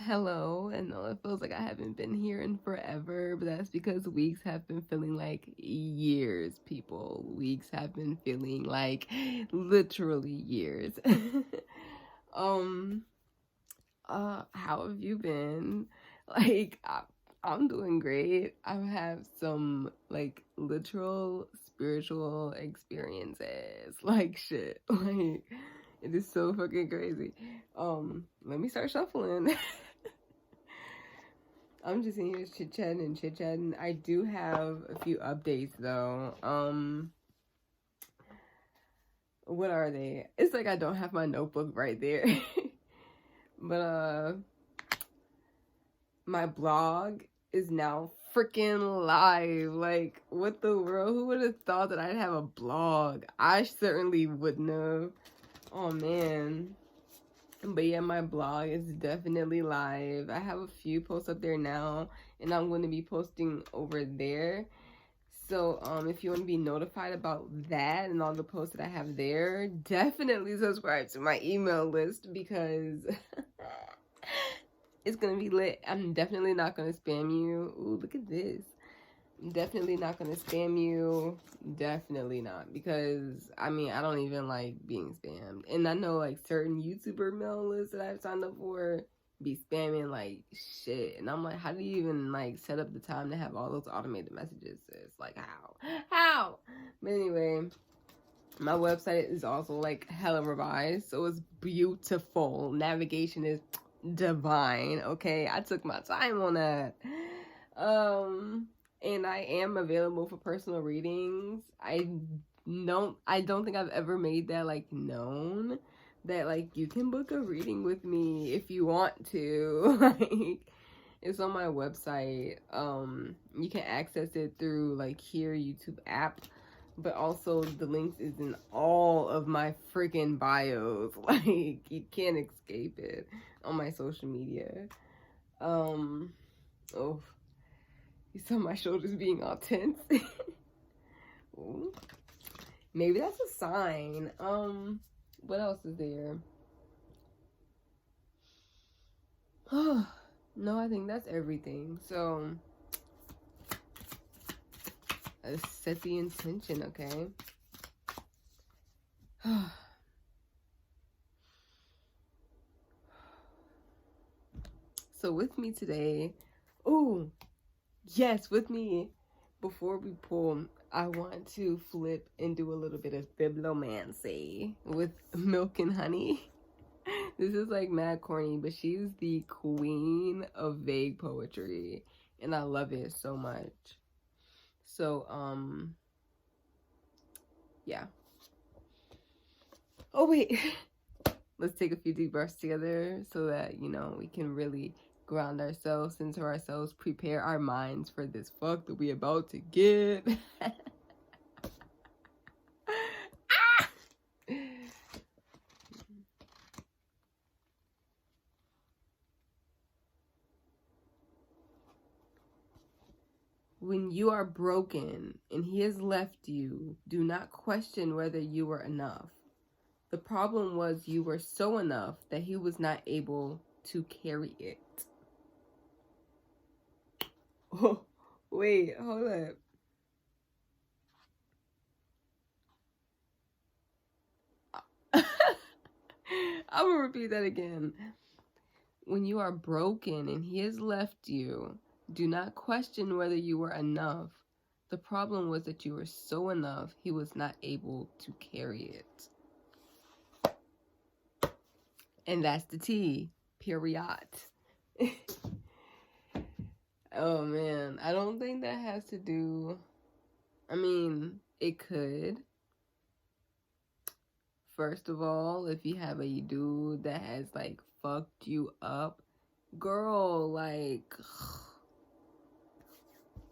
Hello, I know it feels like I haven't been here in forever, but that's because weeks have been feeling like years, people. Weeks have been feeling like literally years. um, how have you been? Like, I'm doing great. I've had some like literal spiritual experiences. Like shit. Like it is so fucking crazy. Let me start shuffling. I'm just in here chit chatting. I do have a few updates though. What are they? It's like I don't have my notebook right there. But my blog is now freaking live. Like, what the world? Who would have thought that I'd have a blog? I certainly wouldn't have. Oh man. But yeah, my blog is definitely live. I have a few posts up there now, and I'm going to be posting over there. So, if you want to be notified about that and all the posts that I have there, definitely subscribe to my email list because it's gonna be lit. I'm definitely not gonna spam you. Ooh, look at this. I'm definitely not gonna spam you. Definitely not. Because I mean I don't even like being spammed. And I know like certain YouTuber mail lists that I've signed up for be spamming like shit. And I'm like, how do you even like set up the time to have all those automated messages? It's like how? How? But anyway, my website is also like hella revised, so it's beautiful. Navigation is divine. Okay, I took my time on that. And I am available for personal readings. I don't think I've ever made that like known that like you can book a reading with me if you want to. Like it's on my website. You can access it through like here YouTube app, but also the links is in all of my freaking bios. Like you can't escape it on my social media. Oh, you saw my shoulders being all tense. Ooh. Maybe that's a sign. What else is there? No, I think that's everything. So let's set the intention, okay? So with me today, oh yes, with me. Before we pull, I want to flip and do a little bit of bibliomancy with milk and honey. This is like mad corny, but she's the queen of vague poetry, and I love it so much. So, yeah. Oh, wait. Let's take a few deep breaths together so that, we can really ground ourselves, center ourselves, prepare our minds for this fuck that we about to get. When you are broken and he has left you, do not question whether you were enough. The problem was you were so enough that he was not able to carry it. Oh, wait, hold up. I'm gonna repeat that again. When you are broken and he has left you, do not question whether you were enough. The problem was that you were so enough, he was not able to carry it. And that's the T. Period. Oh man, I don't think that has to do. I mean, it could. First of all, if you have a dude that has like fucked you up, girl, like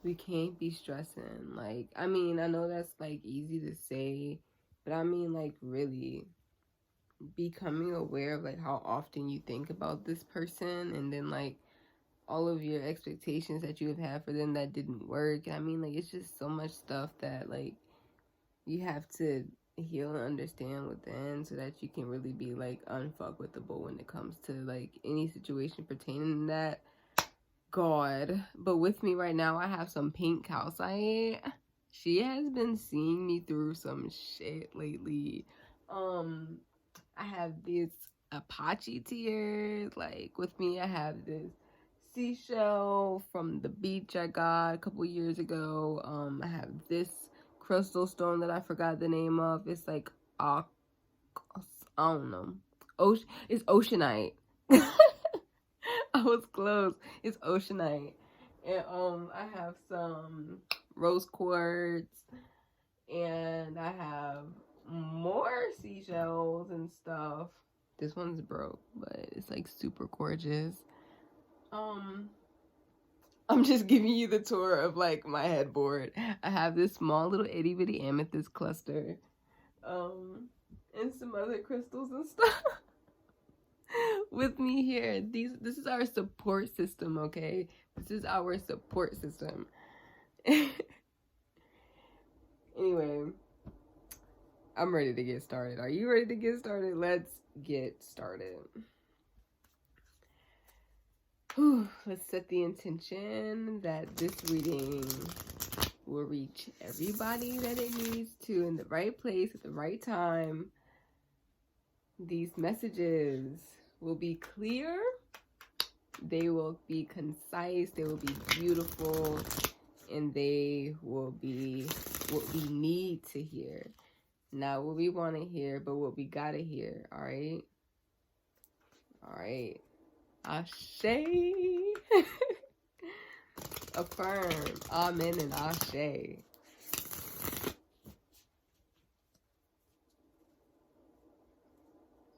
we can't be stressing. Like, I mean, I know that's like easy to say, but I mean, like, really becoming aware of like how often you think about this person, and then like all of your expectations that you have had for them that didn't work. I mean, like, it's just so much stuff that like you have to heal and understand within, so that you can really be like unfuckwittable when it comes to like any situation pertaining to that. God. But with me right now, I have some pink calcite. She has been seeing me through some shit lately. I have these Apache tears. Like with me, I have this seashell from the beach I got a couple years ago. I have this crystal stone that I forgot the name of. It's like I don't know. It's oceanite. I was close. It's oceanite. And I have some rose quartz, and I have more seashells and stuff. This one's broke, but it's like super gorgeous. I'm just giving you the tour of like my headboard. I have this small little itty bitty amethyst cluster, and some other crystals and stuff with me here. This is our support system, okay? This is our support system. Anyway, I'm ready to get started. Are you ready to get started? Let's get started. Let's set the intention that this reading will reach everybody that it needs to in the right place at the right time. These messages will be clear, they will be concise, they will be beautiful, and they will be what we need to hear. Not what we want to hear, but what we gotta hear, alright? Alright. Ashe. Affirm. Amen and ashe.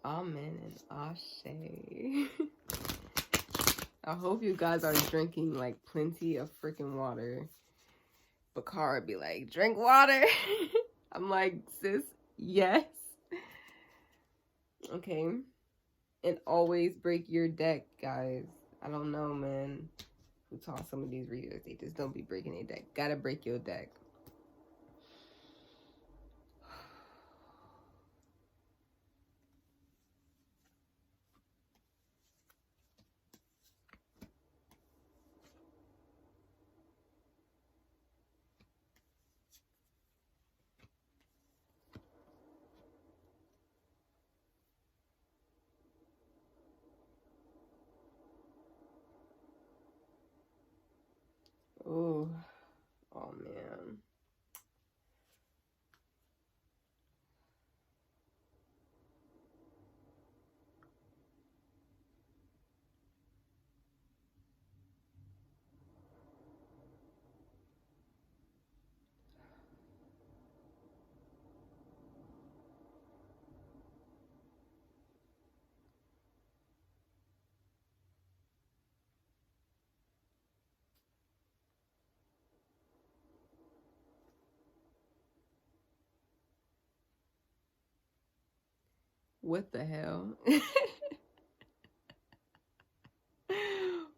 Amen and ashe. I hope you guys are drinking like plenty of freaking water. Bakara be like, drink water. I'm like, sis, yes. Okay. And always break your deck, guys. I don't know, man, who taught some of these readers. They just don't be breaking their deck. Gotta break your deck. Oh man. What the hell?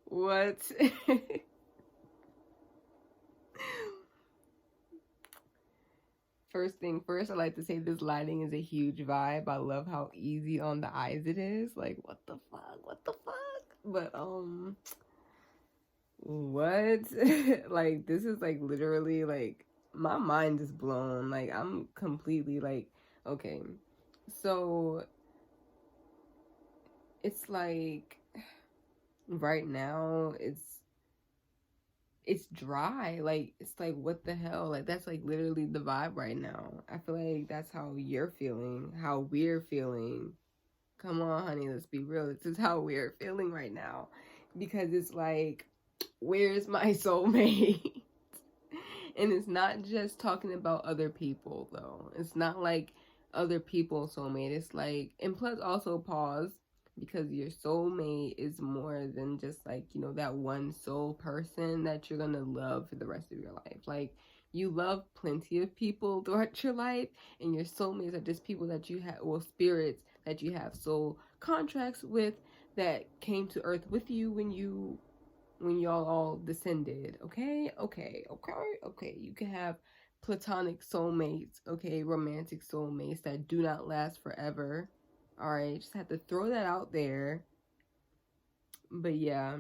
What? First thing first, I like to say this lighting is a huge vibe. I love how easy on the eyes it is. Like, what the fuck? What the fuck? But, what? Like, this is like literally like my mind is blown. Like, I'm completely like, okay. So, it's like right now it's dry. Like, it's like, what the hell? Like, that's like literally the vibe right now. I feel like that's how you're feeling, how we're feeling. Come on, honey, let's be real. This is how we're feeling right now. Because it's like, where's my soulmate? And it's not just talking about other people, though. It's not like other people soulmate. It's like, and plus also pause, because your soulmate is more than just like, you know, that one soul person that you're gonna love for the rest of your life. Like, you love plenty of people throughout your life, and your soulmates are just people that you have, well, spirits that you have soul contracts with, that came to earth with you when y'all all descended. Okay. You can have platonic soulmates, okay, romantic soulmates that do not last forever. All right, just have to throw that out there. But yeah,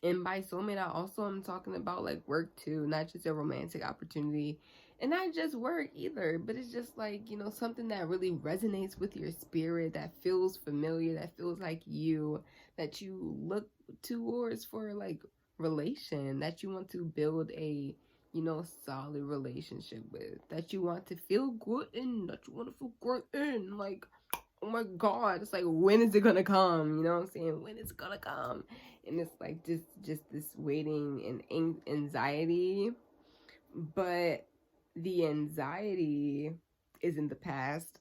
and by soulmate, I also am talking about like work too, not just a romantic opportunity. And not just work either, but it's just like, you know, something that really resonates with your spirit, that feels familiar, that feels like you, that you look towards for like relation, that you want to build a, you know, solid relationship with, that you want to feel good in, that you want to feel good in. Like, oh my God, it's like, when is it gonna come? You know what I'm saying? When is it gonna come? And it's like just this waiting and anxiety. But the anxiety is in the past.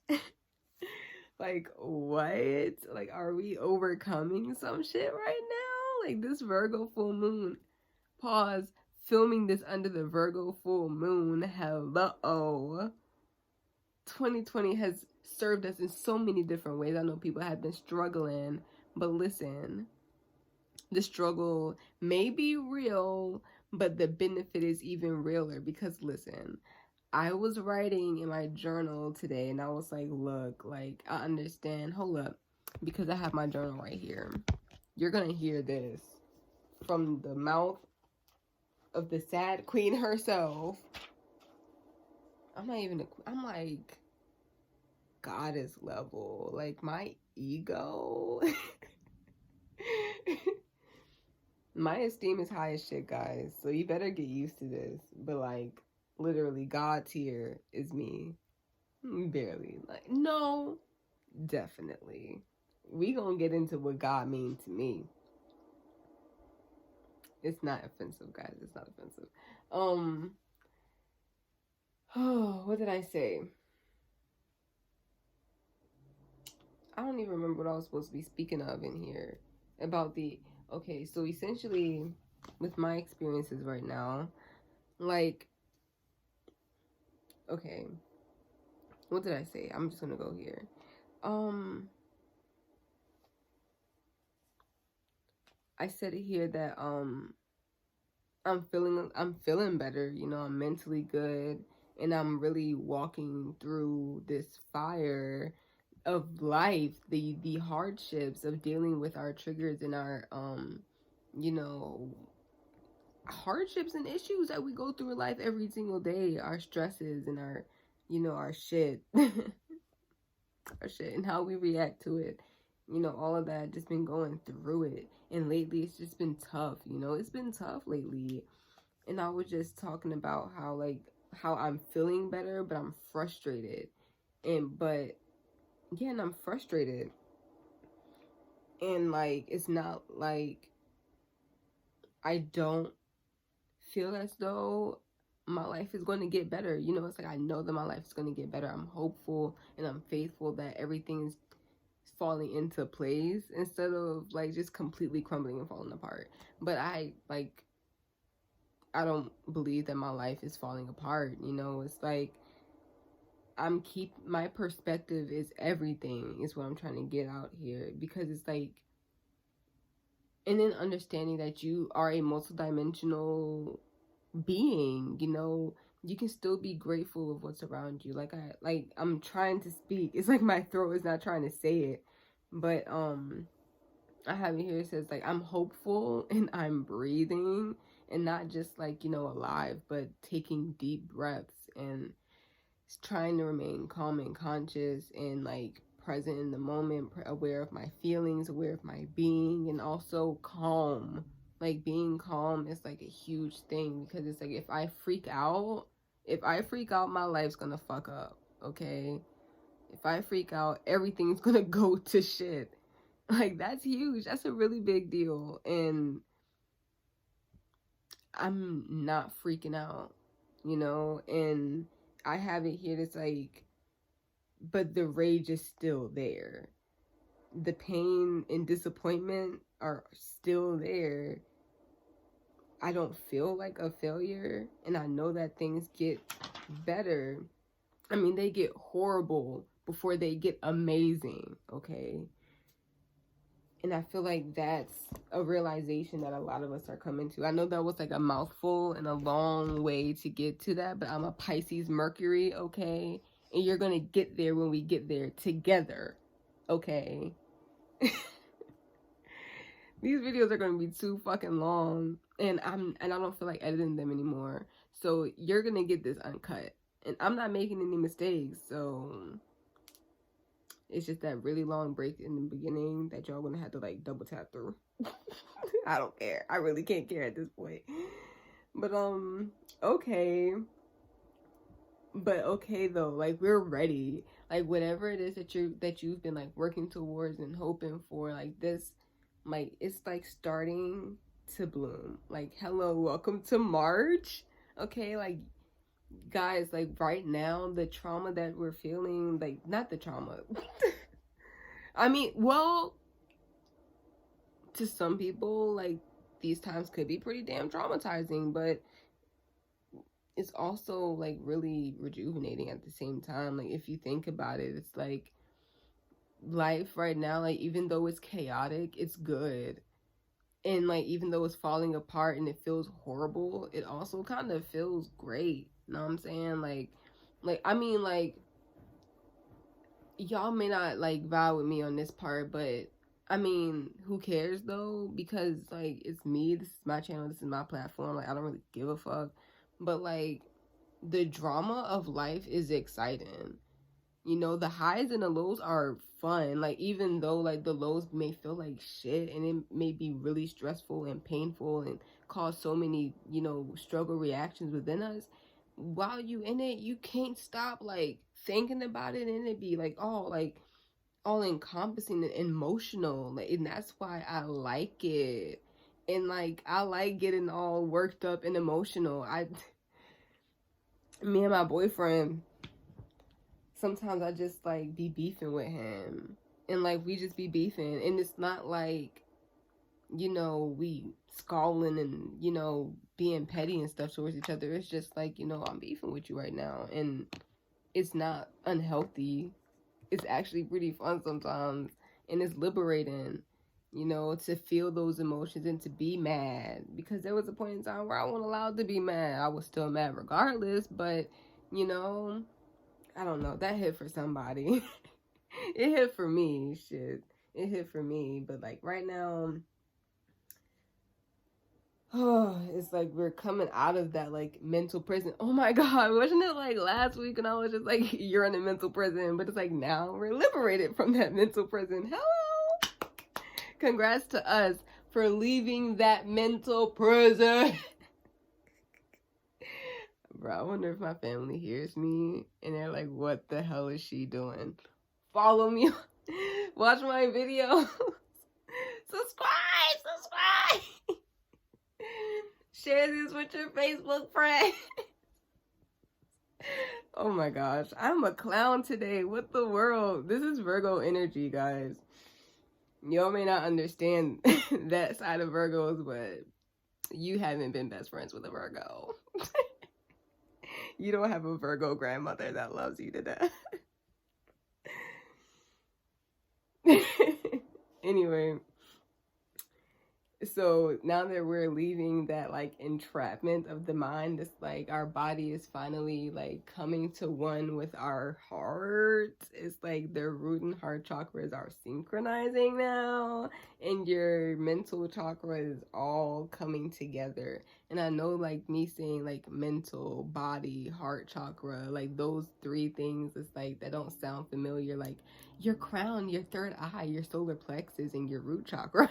Like, what? Like, are we overcoming some shit right now? Like, this Virgo full moon. Pause. Filming this under the Virgo full moon. Hello. 2020 has served us in so many different ways. I know people have been struggling, but listen, the struggle may be real, but the benefit is even realer because listen, I was writing in my journal today and I was like, look, like, I understand. Hold up, because I have my journal right here. You're gonna hear this from the mouth of the sad queen herself. I'm like goddess level. Like, my ego. My esteem is high as shit, guys. So you better get used to this. But like, literally, God tier is me. Barely. Like, no, definitely. We gonna get into what God means to me. It's not offensive, guys. It's not offensive. Oh, what did I say? I don't even remember what I was supposed to be speaking of in here about the. Okay, so essentially, with my experiences right now, like, okay, what did I say? I'm just gonna go here. I said it here that I'm feeling better, you know, I'm mentally good, and I'm really walking through this fire of life, the hardships of dealing with our triggers and our you know, hardships and issues that we go through in life every single day, our stresses and our, you know, our shit. Our shit and how we react to it. You know, all of that, just been going through it. And lately it's just been tough, you know, it's been tough lately. And I was just talking about how, like, how I'm feeling better, but I'm frustrated. But I'm frustrated. And like, it's not like I don't feel as though my life is going to get better. You know, it's like I know that my life is going to get better. I'm hopeful and I'm faithful that everything's falling into place instead of like just completely crumbling and falling apart. But I don't believe that my life is falling apart. You know, it's like my perspective is everything is what I'm trying to get out here, because it's like, and then understanding that you are a multidimensional being, you know, you can still be grateful of what's around you. I'm trying to speak. It's like my throat is not trying to say it. But I have it here. It says like, I'm hopeful and I'm breathing, and not just like, you know, alive, but taking deep breaths and trying to remain calm and conscious and like present in the moment, aware of my feelings, aware of my being, and also calm. Like, being calm is like a huge thing, because it's like, if I freak out, my life's gonna fuck up, okay? If I freak out, everything's gonna go to shit. Like, that's huge. That's a really big deal. And I'm not freaking out, you know? And I have it here that's like, but the rage is still there. The pain and disappointment are still there. I don't feel like a failure, and I know that things get better. I mean, they get horrible before they get amazing, okay? And I feel like that's a realization that a lot of us are coming to. I know that was like a mouthful and a long way to get to that, but I'm a Pisces Mercury, okay? And you're going to get there when we get there together, okay? These videos are going to be too fucking long, and I don't feel like editing them anymore. So you're going to get this uncut. And I'm not making any mistakes, so it's just that really long break in the beginning that y'all gonna have to like double tap through. I don't care. I really can't care at this point. But okay. But okay though, like we're ready. Like whatever it is that you've been like working towards and hoping for, like this, like it's like starting to bloom. Like hello, welcome to March. Okay, like guys, like right now, the trauma that we're feeling, like not the trauma. I mean, well, to some people, like these times could be pretty damn traumatizing, but it's also like really rejuvenating at the same time. Like if you think about it, it's like life right now, like even though it's chaotic, it's good. And like even though it's falling apart and it feels horrible, it also kind of feels great. You know what I'm saying? Like I mean, like y'all may not like vibe with me on this part, but I mean, who cares though? Because like it's me, this is my channel, this is my platform. Like I don't really give a fuck. But like the drama of life is exciting. You know, the highs and the lows are fun. Like even though like the lows may feel like shit and it may be really stressful and painful and cause so many, you know, struggle reactions within us, while you in it, you can't stop like thinking about it, and it be like all encompassing and emotional. Like, and that's why I like it. And like I like getting all worked up and emotional. Me and my boyfriend, sometimes I just like be beefing with him, and like we just be beefing, and it's not like, you know, we squalling and, you know, being petty and stuff towards each other. It's just like, you know, I'm beefing with you right now, and it's not unhealthy. It's actually pretty fun sometimes, and it's liberating, you know, to feel those emotions and to be mad. Because there was a point in time where I wasn't allowed to be mad. I was still mad regardless, but, you know, I don't know, that hit for somebody. It hit for me, shit. It hit for me, but like right now, oh, it's like we're coming out of that like mental prison. Oh my god, wasn't it like last week and I was just like, you're in a mental prison, but it's like now we're liberated from that mental prison. Hello! Congrats to us for leaving that mental prison. Bro, I wonder if my family hears me and they're like, what the hell is she doing? Follow me. Watch my video. Subscribe. Share this with your Facebook friends. Oh my gosh, I'm a clown today. What the world? This is Virgo energy, guys. Y'all may not understand that side of Virgos, but you haven't been best friends with a Virgo. You don't have a Virgo grandmother that loves you to death. Anyway, so now that we're leaving that like entrapment of the mind, it's like our body is finally like coming to one with our heart. It's like the root and heart chakras are synchronizing now, and your mental chakra is all coming together. And I know like me saying like mental, body, heart chakra, like those three things, it's like that don't sound familiar. Like your crown, your third eye, your solar plexus, and your root chakra.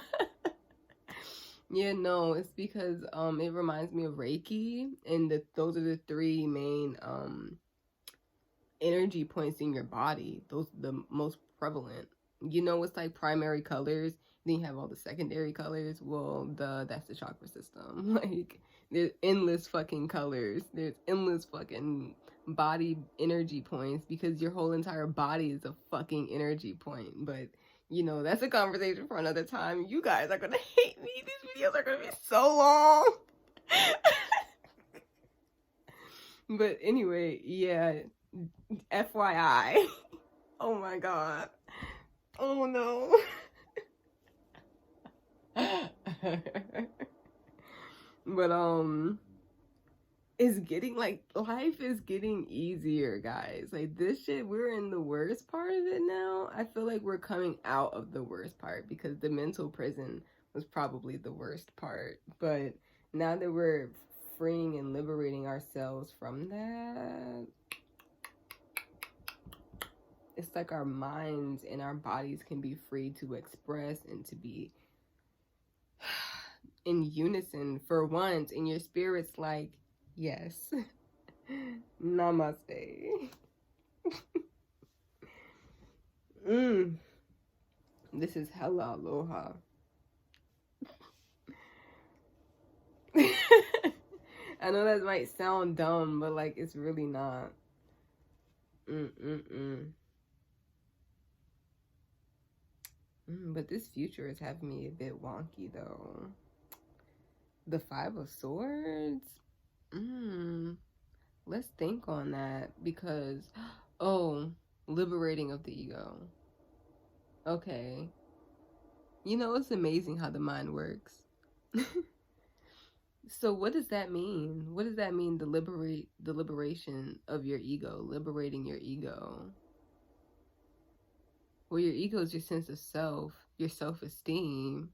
Yeah, no, it's because it reminds me of Reiki, and those are the three main energy points in your body. Those are the most prevalent. You know, it's like primary colors, then you have all the secondary colors. Well, that's the chakra system. Like there's endless fucking colors. There's endless fucking body energy points, because your whole entire body is a fucking energy point. But you know, that's a conversation for another time. You guys are gonna hate me. These videos are gonna be so long. But anyway, yeah, FYI. Oh my god. Oh no. But it's getting like life is getting easier, guys. Like this shit, we're in the worst part of it now. I feel like we're coming out of the worst part because the mental prison was probably the worst part. But now that we're freeing and liberating ourselves from that, it's like our minds and our bodies can be free to express and to be in unison for once. And your spirit's like, yes. Namaste. This is hella aloha. I know that might sound dumb, but like it's really not. But this future is having me a bit wonky though. The Five of Swords? Let's think on that because, oh, liberating of the ego. Okay. You know, it's amazing how the mind works. So what does that mean? What does that mean, the liberation of your ego, liberating your ego? Well, your ego is your sense of self, your self-esteem,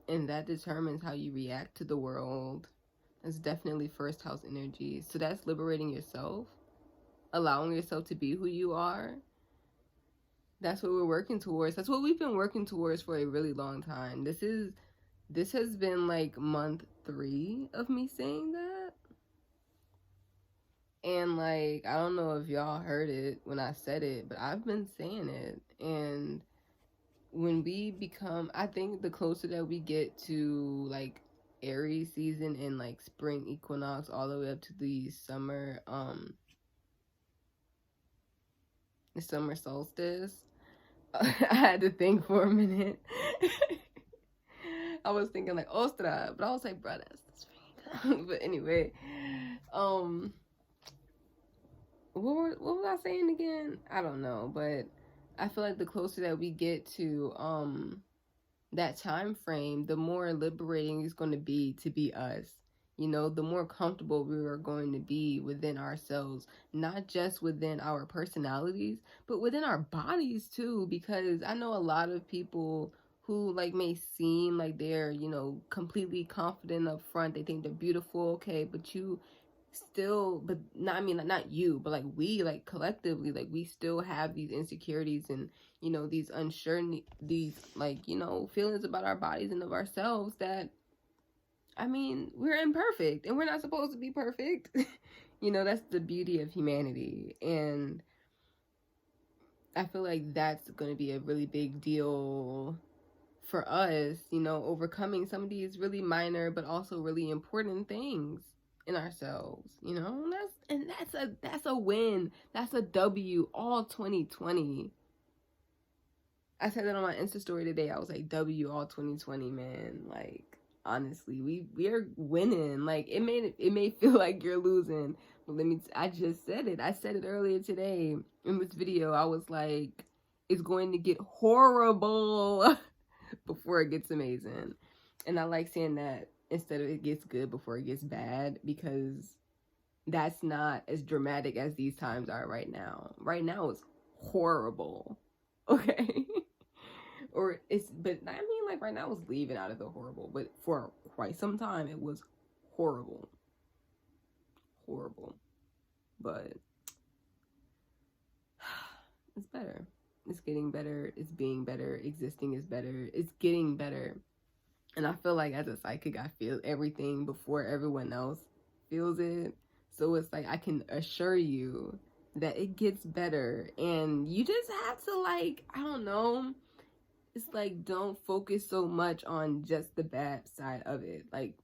and that determines how you react to the world. It's definitely first house energy. So that's liberating yourself, allowing yourself to be who you are. That's what we're working towards. That's what we've been working towards for a really long time. This has been like month 3 of me saying that. And like, I don't know if y'all heard it when I said it, but I've been saying it. And when we become, I think the closer that we get to like Aries season and like spring equinox all the way up to the summer solstice, I had to think for a minute. I was thinking like Ostra, but I was like, bro, that's the spring. But anyway, what was I saying again? I don't know, but I feel like the closer that we get to that time frame, the more liberating it's going to be us. You know, the more comfortable we are going to be within ourselves, not just within our personalities, but within our bodies too. Because I know a lot of people who like may seem like they're, you know, completely confident up front. They think they're beautiful, okay, but you still, but not, I mean, not you, but like we, like collectively, like we still have these insecurities and, you know, these uncertainty, these like, you know, feelings about our bodies and of ourselves that, I mean, we're imperfect and we're not supposed to be perfect. You know, that's the beauty of humanity. And I feel like that's going to be a really big deal for us, you know, overcoming some of these really minor but also really important things in ourselves, you know. That's a win. That's a W all 2020. I said that on my Insta story today. I was like, W all 2020, man. Like, honestly, we are winning. Like, it may feel like you're losing, but I just said it. I said it earlier today in this video. I was like, it's going to get horrible before it gets amazing. And I like saying that instead of it gets good before it gets bad, because that's not as dramatic as these times are right now. Right now it's horrible. Okay. But I mean, like right now it's leaving out of the horrible, but for quite some time it was horrible. Horrible. But it's better. It's getting better. It's being better. Existing is better. It's getting better. And I feel like as a psychic, I feel everything before everyone else feels it. So it's like I can assure you that it gets better. And you just have to, like, I don't know. It's like, don't focus so much on just the bad side of it. Like,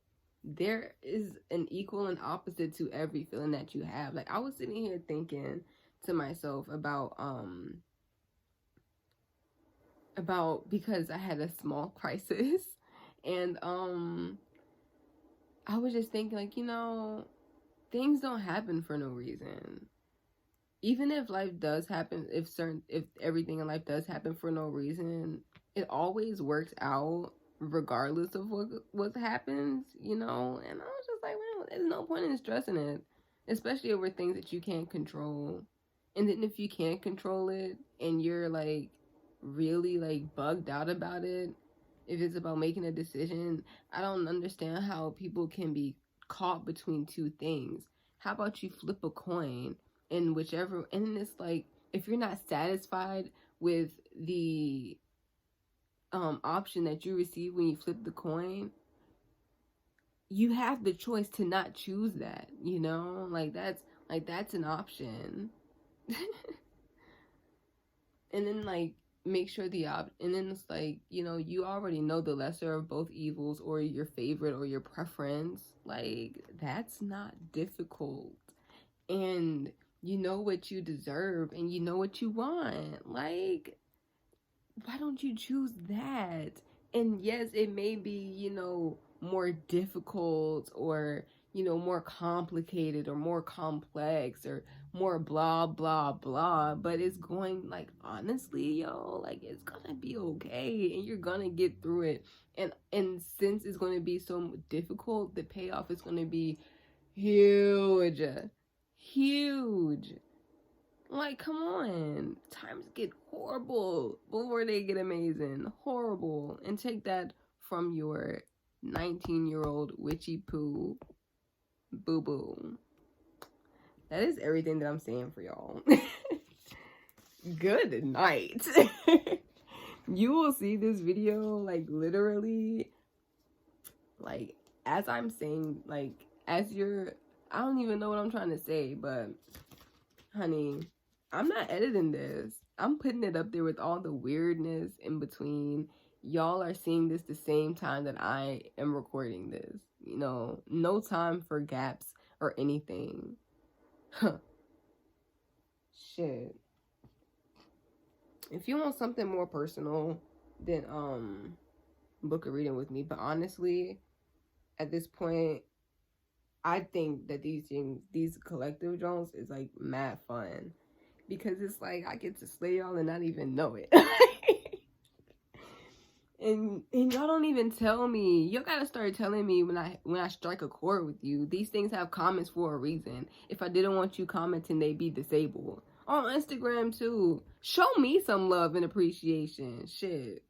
there is an equal and opposite to every feeling that you have. Like, I was sitting here thinking to myself about because I had a small crisis. And I was just thinking, like, you know, things don't happen for no reason. even if life does happen, if everything in life does happen for no reason, it always works out regardless of what happens, you know. And I was just like, man, there's no point in stressing it, especially over things that you can't control. And then if you can't control it and you're like really like bugged out about it, if it's about making a decision, I don't understand how people can be caught between two things. How about you flip a coin and whichever, and it's like, if you're not satisfied with the option that you receive when you flip the coin, you have the choice to not choose that, you know? That's an option. And then like make sure and then it's like, you know, you already know the lesser of both evils, or your favorite or your preference. Like, that's not difficult. And you know what you deserve and you know what you want. Like, why don't you choose that? And yes, it may be, you know, more difficult, or, you know, more complicated or more complex or more blah blah blah, but it's going, like, honestly, yo, like, it's gonna be okay and you're gonna get through it. And since it's gonna be so difficult, the payoff is gonna be huge. Huge. Like, come on. Times get horrible before they get amazing. Horrible. And take that from your 19-year-old witchy poo boo-boo. That is everything that I'm saying for y'all. Good night. You will see this video, like, literally, like, as I'm saying, like, as you're, I don't even know what I'm trying to say, but, honey, I'm not editing this. I'm putting it up there with all the weirdness in between. Y'all are seeing this the same time that I am recording this. You know, no time for gaps or anything. Huh. Shit. If you want something more personal, then book a reading with me. But honestly, at this point, I think that these collective joints is like mad fun. Because it's like I get to slay y'all and not even know it. and y'all don't even tell me. Y'all gotta start telling me when I strike a chord with you. These things have comments for a reason. If I didn't want you commenting, they'd be disabled. On Instagram too. Show me some love and appreciation. Shit.